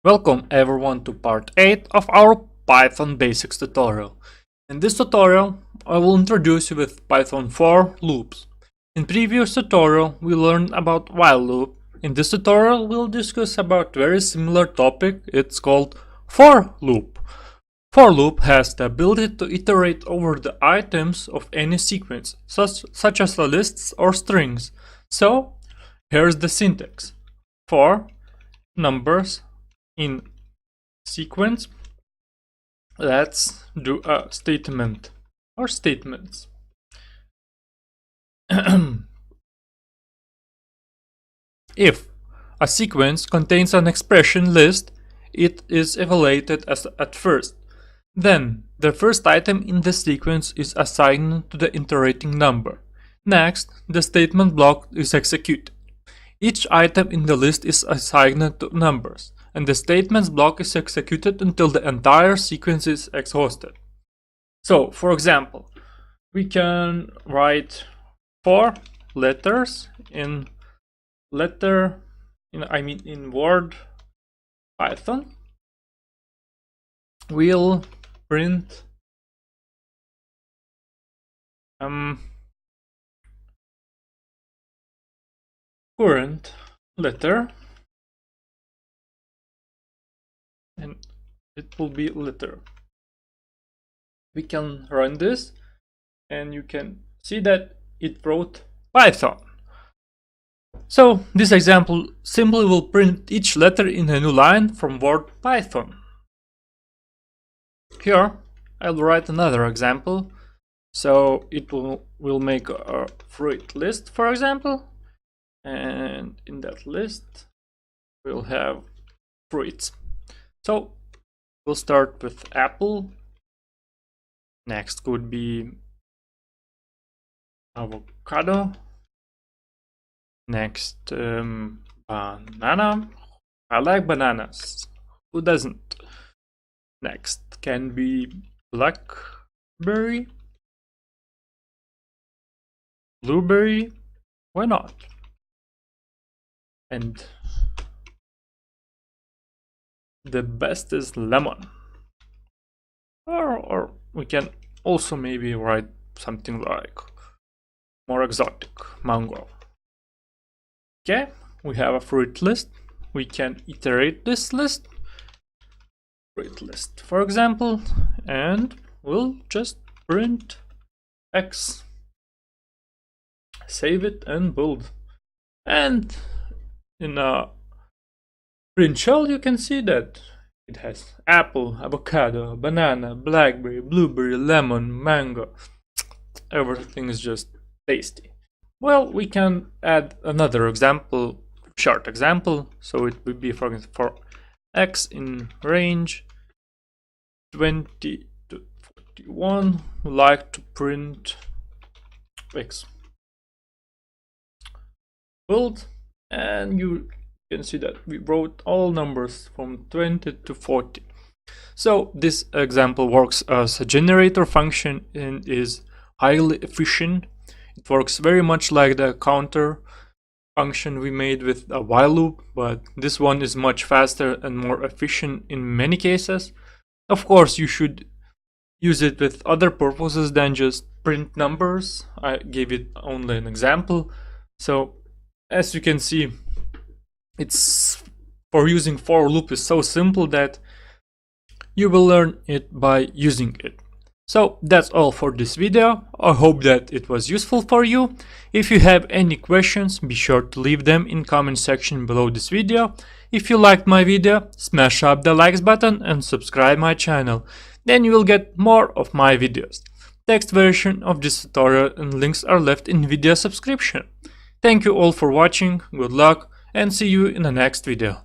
Welcome everyone to part 8 of our Python basics tutorial. In this tutorial, I will introduce you with Python for loops. In previous tutorial, we learned about while loop. In this tutorial, we'll discuss about very similar topic. It's called for loop. For loop has the ability to iterate over the items of any sequence, such as lists or strings. So, here's the syntax. For numbers in sequence, let's do a statement or statements. If a sequence contains an expression list, it is evaluated as at first. Then, the first item in the sequence is assigned to the iterating number. Next, the statement block is executed. Each item in the list is assigned to numbers, and the statements block is executed until the entire sequence is exhausted. So, for example, we can write 4 letters in Word Python. We'll print current letter, and it will be letter. We can run this and you can see that it wrote Python. So this example simply will print each letter in a new line from Word Python. Here I'll write another example. So it will make a fruit list, for example, and in that list we'll have fruits. So we'll start with apple. Next could be avocado. Next, banana. I like bananas. Who doesn't? Next can be blackberry. Blueberry. Why not? And the best is lemon. Or we can also maybe write something like more exotic, mango. Okay, we have a fruit list. We can iterate this list, fruit list, for example, and we'll just print X. Save it and build. And in a print shell, you can see that it has apple, avocado, banana, blackberry, blueberry, lemon, mango. Everything is just tasty. Well, we can add another example, short example. So it would be, for example, for X in range 20 to 41, we like to print X. Build, and you can see that we wrote all numbers from 20 to 40. So this example works as a generator function and is highly efficient. It works very much like the counter function we made with a while loop, but this one is much faster and more efficient in many cases. Of course, you should use it with other purposes than just print numbers. I gave it only an example. So as you can see, it's for using for loop is so simple that you will learn it by using it. So that's all for this video. I hope that it was useful for you. If you have any questions, be sure to leave them in comment section below this video. If you liked my video, smash up the likes button and subscribe my channel. Then you will get more of my videos. Text version of this tutorial and links are left in video subscription. Thank you all for watching, good luck, and see you in the next video.